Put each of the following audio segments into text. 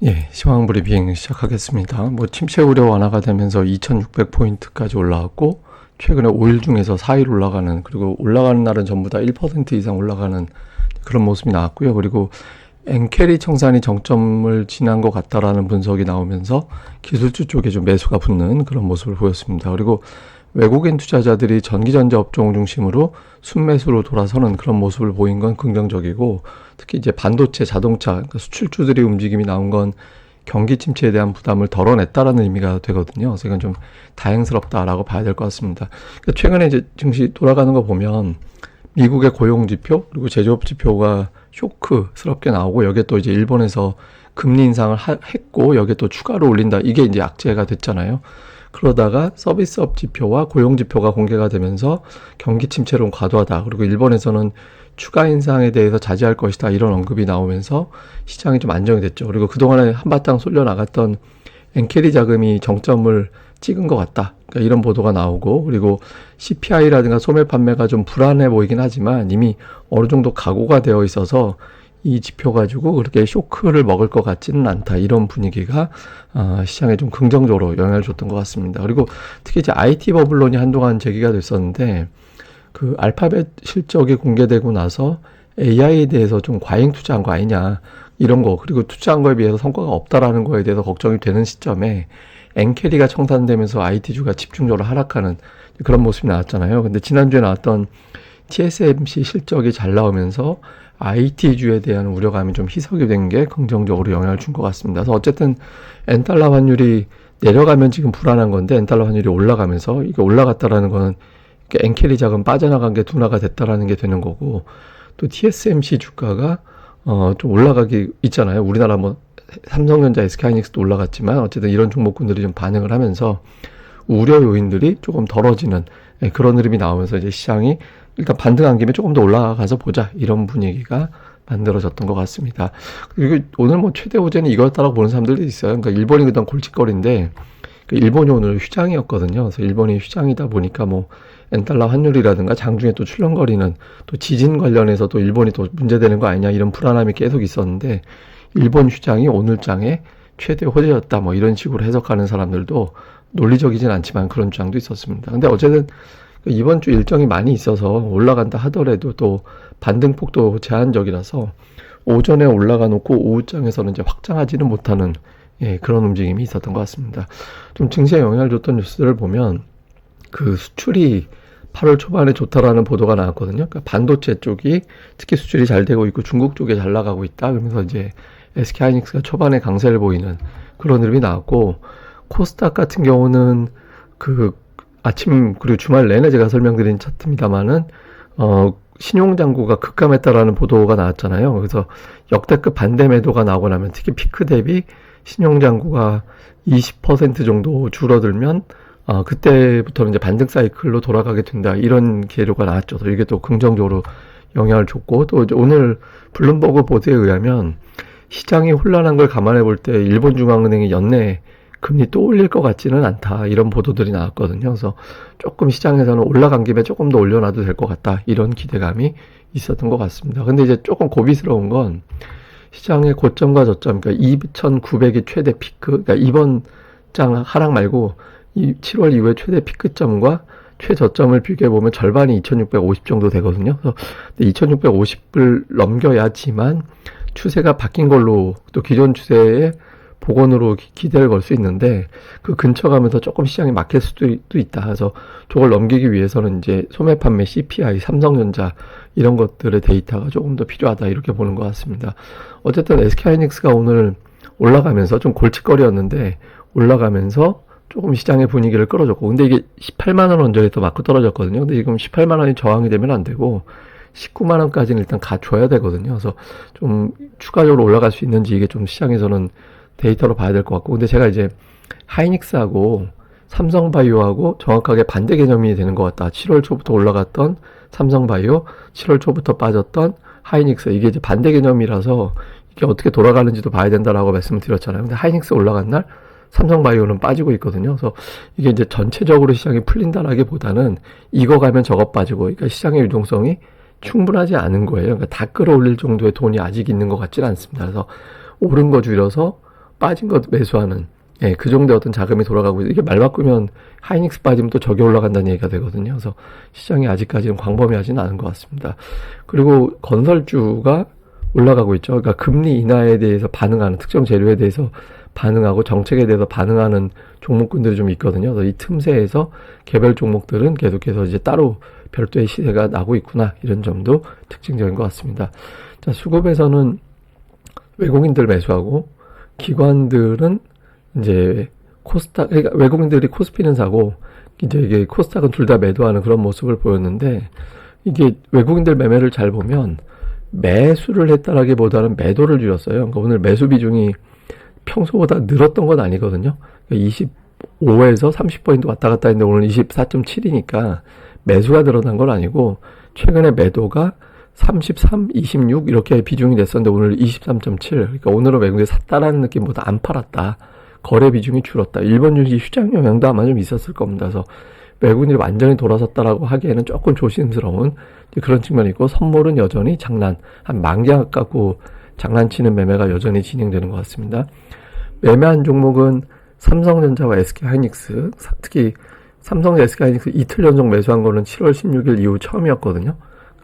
예, 시황 브리핑 시작하겠습니다. 침체 우려 완화가 되면서 2600포인트까지 올라왔고, 최근에 5일 중에서 4일 올라가는, 그리고 올라가는 날은 전부 다 1% 이상 올라가는 그런 모습이 나왔고요. 그리고 엔캐리 청산이 정점을 지난 것 같다라는 분석이 나오면서 기술주 쪽에 좀 매수가 붙는 그런 모습을 보였습니다. 그리고 외국인 투자자들이 전기전자 업종 중심으로 순매수로 돌아서는 그런 모습을 보인 건 긍정적이고, 특히 이제 반도체, 자동차, 그러니까 수출주들의 움직임이 나온 건 경기 침체에 대한 부담을 덜어냈다라는 의미가 되거든요. 그래서 이건 좀 다행스럽다라고 봐야 될 것 같습니다. 그러니까 최근에 이제 증시 돌아가는 거 보면 미국의 고용 지표 그리고 제조업 지표가 쇼크스럽게 나오고, 여기에 또 이제 일본에서 금리 인상을 했고 여기에 또 추가로 올린다, 이게 이제 악재가 됐잖아요. 그러다가 서비스업 지표와 고용 지표가 공개가 되면서 경기 침체론 과도하다, 그리고 일본에서는 추가 인상에 대해서 자제할 것이다, 이런 언급이 나오면서 시장이 좀 안정이 됐죠. 그리고 그동안에 한바탕 쏠려 나갔던 엔캐리 자금이 정점을 찍은 것 같다, 그러니까 이런 보도가 나오고, 그리고 CPI라든가 소매 판매가 좀 불안해 보이긴 하지만 이미 어느 정도 각오가 되어 있어서 이 지표 가지고 그렇게 쇼크를 먹을 것 같지는 않다, 이런 분위기가 시장에 좀 긍정적으로 영향을 줬던 것 같습니다. 그리고 특히 이제 IT 버블론이 한동안 제기가 됐었는데, 그 알파벳 실적이 공개되고 나서 AI에 대해서 좀 과잉 투자한 거 아니냐, 이런 거, 그리고 투자한 거에 비해서 성과가 없다라는 거에 대해서 걱정이 되는 시점에 엔캐리가 청산되면서 IT주가 집중적으로 하락하는 그런 모습이 나왔잖아요. 근데 지난주에 나왔던 TSMC 실적이 잘 나오면서 IT주에 대한 우려감이 좀 희석이 된 게 긍정적으로 영향을 준 것 같습니다. 그래서 어쨌든 엔달러 환율이 내려가면 지금 불안한 건데, 엔달러 환율이 올라가면서 이게 올라갔다라는 거는 엔캐리 자금 빠져나간 게 둔화가 됐다라는 게 되는 거고, 또 TSMC 주가가 좀 올라가기 있잖아요. 우리나라 삼성전자, SK하이닉스도 올라갔지만 어쨌든 이런 종목군들이 좀 반응을 하면서 우려 요인들이 조금 덜어지는 그런 흐름이 나오면서 이제 시장이 일단 반등한 김에 조금 더 올라가서 보자, 이런 분위기가 만들어졌던 것 같습니다. 그리고 오늘 최대 호재는 이거였다라고 보는 사람들도 있어요. 그러니까 일본이 그동안 골칫거리인데, 일본이 오늘 휴장이었거든요. 그래서 일본이 휴장이다 보니까 엔달러 환율이라든가 장중에 또 출렁거리는 또 지진 관련해서 또 일본이 또 문제되는 거 아니냐, 이런 불안함이 계속 있었는데, 일본 휴장이 오늘 장에 최대 호재였다, 이런 식으로 해석하는 사람들도 논리적이진 않지만 그런 주장도 있었습니다. 근데 어쨌든 이번 주 일정이 많이 있어서 올라간다 하더라도 또 반등폭도 제한적이라서 오전에 올라가 놓고 오후장에서는 이제 확장하지는 못하는 그런 움직임이 있었던 것 같습니다. 좀 증시에 영향을 줬던 뉴스들을 보면 그 수출이 8월 초반에 좋다라는 보도가 나왔거든요. 그러니까 반도체 쪽이 특히 수출이 잘 되고 있고 중국 쪽에 잘 나가고 있다, 그러면서 이제 SK하이닉스가 초반에 강세를 보이는 그런 흐름이 나왔고, 코스닥 같은 경우는 그 아침 그리고 주말 내내 제가 설명드린 차트입니다만은 신용장구가 급감했다라는 보도가 나왔잖아요. 그래서 역대급 반대 매도가 나오고 나면 특히 피크 대비 신용장구가 20% 정도 줄어들면 그때부터는 이제 반등 사이클로 돌아가게 된다, 이런 계류가 나왔죠. 이게 또 긍정적으로 영향을 줬고, 또 이제 오늘 블룸버그 보도에 의하면 시장이 혼란한 걸 감안해 볼 때 일본 중앙은행이 연내 금리 또 올릴 것 같지는 않다, 이런 보도들이 나왔거든요. 그래서 조금 시장에서는 올라간 김에 조금 더 올려놔도 될 것 같다, 이런 기대감이 있었던 것 같습니다. 근데 이제 조금 고비스러운 건 시장의 고점과 저점, 그러니까 2,900이 최대 피크, 그러니까 이번 장 하락 말고 이 7월 이후에 최대 피크점과 최저점을 비교해보면 절반이 2,650 정도 되거든요. 그래서 2,650을 넘겨야지만 추세가 바뀐 걸로 또 기존 추세의 복원으로 기대를 걸 수 있는데, 그 근처 가면서 조금 시장이 막힐 수도 있다. 그래서 저걸 넘기기 위해서는 이제 소매 판매 CPI, 삼성전자 이런 것들의 데이터가 조금 더 필요하다, 이렇게 보는 것 같습니다. 어쨌든 SK하이닉스가 오늘 올라가면서 좀 골칫거리였는데 올라가면서 조금 시장의 분위기를 끌어줬고, 근데 이게 18만원 언저리에서 맞고 떨어졌거든요. 근데 지금 18만원이 저항이 되면 안 되고 19만원까지는 일단 가줘야 되거든요. 그래서 좀 추가적으로 올라갈 수 있는지 이게 좀 시장에서는 데이터로 봐야 될 것 같고, 근데 제가 이제 하이닉스하고 삼성바이오하고 정확하게 반대 개념이 되는 것 같다. 7월 초부터 올라갔던 삼성바이오, 7월 초부터 빠졌던 하이닉스, 이게 이제 반대 개념이라서 이게 어떻게 돌아가는지도 봐야 된다라고 말씀을 드렸잖아요. 근데 하이닉스 올라간 날 삼성바이오는 빠지고 있거든요. 그래서 이게 이제 전체적으로 시장이 풀린다라기보다는 이거 가면 저거 빠지고, 그러니까 시장의 유동성이 충분하지 않은 거예요. 그러니까 다 끌어올릴 정도의 돈이 아직 있는 것 같지는 않습니다. 그래서 오른 거 줄여서 빠진 것 매수하는, 예, 그 정도의 어떤 자금이 돌아가고 있어요. 이게 말 바꾸면 하이닉스 빠지면 또 저기 올라간다는 얘기가 되거든요. 그래서 시장이 아직까지는 광범위하지는 않은 것 같습니다. 그리고 건설주가 올라가고 있죠. 그러니까 금리 인하에 대해서 반응하는, 특정 재료에 대해서 반응하고 정책에 대해서 반응하는 종목군들이 좀 있거든요. 그래서 이 틈새에서 개별 종목들은 계속해서 이제 따로 별도의 시세가 나고 있구나, 이런 점도 특징적인 것 같습니다. 자, 수급에서는 외국인들 매수하고 기관들은 이제 코스닥, 그러니까 외국인들이 코스피는 사고 이제 이게 코스닥은 둘 다 매도하는 그런 모습을 보였는데, 이게 외국인들 매매를 잘 보면 매수를 했다라기보다는 매도를 줄였어요. 그러니까 오늘 매수 비중이 평소보다 늘었던 건 아니거든요. 그러니까 25에서 30포인트 왔다 갔다 했는데 오늘 24.7이니까 매수가 늘어난 건 아니고, 최근에 매도가 33, 26 이렇게 비중이 됐었는데 오늘 23.7. 그러니까 오늘은 외국인이 샀다라는 느낌보다 안 팔았다. 거래 비중이 줄었다. 일본 주식 휴장 영향도 아마 좀 있었을 겁니다. 그래서 외국인이 완전히 돌아섰다라고 하기에는 조금 조심스러운 그런 측면이 있고, 선물은 여전히 한 만개 갖고 장난치는 매매가 여전히 진행되는 것 같습니다. 매매한 종목은 삼성전자와 SK하이닉스, 특히 삼성, SK하이닉스 이틀 연속 매수한 거는 7월 16일 이후 처음이었거든요.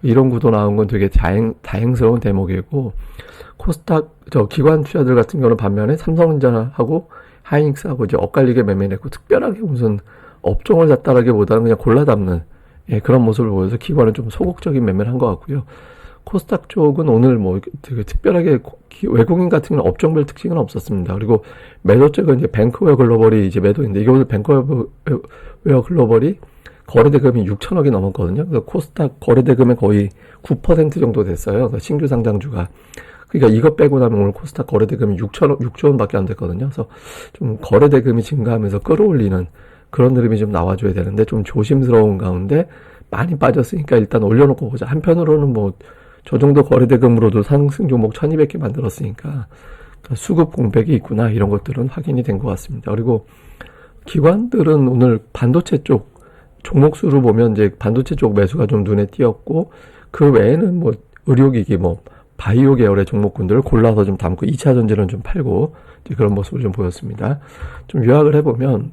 이런 구도 나온 건 되게 다행스러운 대목이고, 코스닥 기관 투자들 같은 경우는 반면에 삼성전자하고 하이닉스하고 이제 엇갈리게 매매했고, 특별하게 무슨 업종을 샀다라기보다는 그냥 골라 담는, 예, 그런 모습을 보여서 기관은 좀 소극적인 매매를 한 것 같고요. 코스닥 쪽은 오늘 뭐 되게 특별하게 외국인 같은 경우는 업종별 특징은 없었습니다. 그리고 매도 쪽은 이제 뱅크웨어 글로벌이 이제 매도인데, 이게 오늘 뱅크웨어 글로벌이 거래대금이 6천억이 넘었거든요. 그래서 코스닥 거래대금의 거의 9% 정도 됐어요. 신규 상장주가. 그러니까 이것 빼고 나면 오늘 코스닥 거래대금이 6조 원밖에 안 됐거든요. 그래서 좀 거래대금이 증가하면서 끌어올리는 그런 흐름이 좀 나와줘야 되는데, 좀 조심스러운 가운데 많이 빠졌으니까 일단 올려놓고 보자. 한편으로는 뭐 저 정도 거래대금으로도 상승 종목 1200개 만들었으니까 수급 공백이 있구나, 이런 것들은 확인이 된 것 같습니다. 그리고 기관들은 오늘 반도체 쪽 종목 수를 보면 이제 반도체 쪽 매수가 좀 눈에 띄었고, 그 외에는 뭐 의료기기, 뭐 바이오 계열의 종목군들을 골라서 좀 담고 2차 전지는 좀 팔고 이제 그런 모습을 좀 보였습니다. 좀 요약을 해보면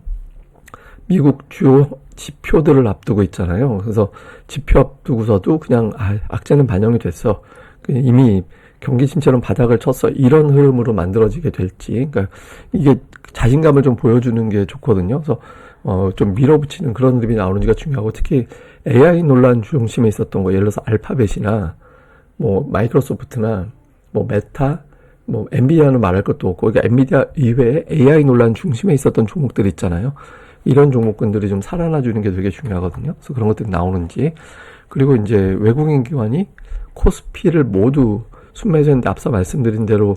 미국 주요 지표들을 앞두고 있잖아요. 그래서 지표 앞두고서도 그냥 악재는 반영이 됐어, 이미 경기 침체는 바닥을 쳤어, 이런 흐름으로 만들어지게 될지, 그러니까 이게 자신감을 좀 보여주는 게 좋거든요. 그래서 좀 밀어붙이는 그런 흐름이 나오는지가 중요하고, 특히 AI 논란 중심에 있었던 거, 예를 들어서 알파벳이나 뭐 마이크로소프트나 뭐 메타, 뭐 엔비디아는 말할 것도 없고, 그러니까 엔비디아 이외에 AI 논란 중심에 있었던 종목들 있잖아요. 이런 종목군들이 좀 살아나 주는 게 되게 중요하거든요. 그래서 그런 것들이 나오는지, 그리고 이제 외국인 기관이 코스피를 모두 순매수했는데 앞서 말씀드린 대로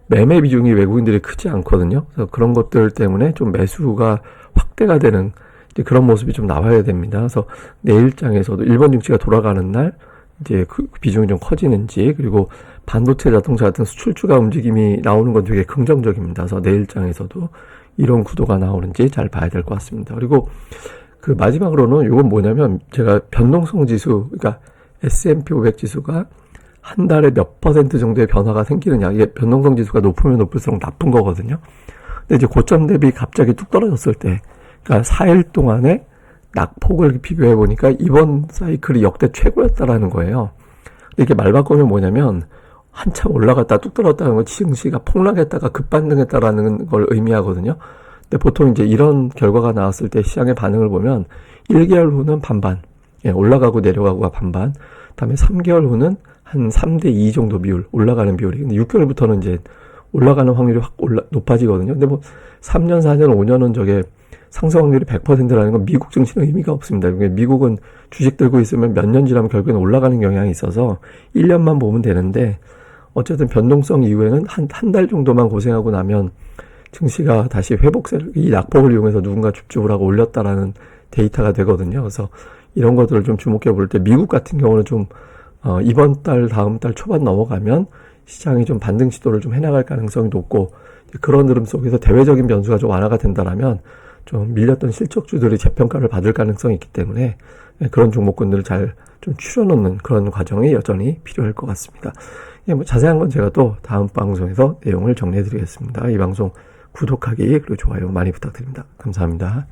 매매 비중이 외국인들이 크지 않거든요. 그래서 그런 것들 때문에 좀 매수가 확대가 되는 그런 모습이 좀 나와야 됩니다. 그래서 내일장에서도 일본 증시가 돌아가는 날 이제 그 비중이 좀 커지는지, 그리고 반도체, 자동차 같은 수출주가 움직임이 나오는 건 되게 긍정적입니다. 그래서 내일장에서도 이런 구도가 나오는지 잘 봐야 될 것 같습니다. 그리고 그 마지막으로는 이건 뭐냐면, 제가 변동성 지수, 그러니까 S&P 500 지수가 한 달에 몇 % 정도의 변화가 생기느냐, 이게 변동성 지수가 높으면 높을수록 나쁜 거거든요. 근데 이제 고점 대비 갑자기 뚝 떨어졌을 때, 그러니까 4일 동안의 낙폭을 비교해 보니까 이번 사이클이 역대 최고였다라는 거예요. 근데 이게 말 바꾸면 뭐냐면, 한참 올라갔다 뚝 떨어졌다는 건 증시가 폭락했다가 급반등했다라는 걸 의미하거든요. 근데 보통 이제 이런 결과가 나왔을 때 시장의 반응을 보면 1개월 후는 반반, 예, 올라가고 내려가고가 반반, 다음에 3개월 후는 한 3대2 정도 비율, 올라가는 비율이. 근데 6개월부터는 이제 올라가는 확률이 확 높아지거든요. 근데 뭐 3년, 4년, 5년은 저게 상승 확률이 100%라는 건 미국 증시는 의미가 없습니다. 미국은 주식 들고 있으면 몇 년 지나면 결국엔 올라가는 경향이 있어서 1년만 보면 되는데, 어쨌든 변동성 이후에는 한 달 정도만 고생하고 나면 증시가 다시 회복세를, 이 낙폭을 이용해서 누군가 줍줍을 하고 올렸다라는 데이터가 되거든요. 그래서 이런 것들을 좀 주목해 볼 때, 미국 같은 경우는 좀 이번 달, 다음 달 초반 넘어가면 시장이 좀 반등 시도를 좀 해나갈 가능성이 높고, 그런 흐름 속에서 대외적인 변수가 좀 완화가 된다라면 좀 밀렸던 실적주들이 재평가를 받을 가능성이 있기 때문에 그런 종목군들을 잘 좀 추려놓는 그런 과정이 여전히 필요할 것 같습니다. 뭐 자세한 건 제가 또 다음 방송에서 내용을 정리해 드리겠습니다. 이 방송 구독하기 그리고 좋아요 많이 부탁드립니다. 감사합니다.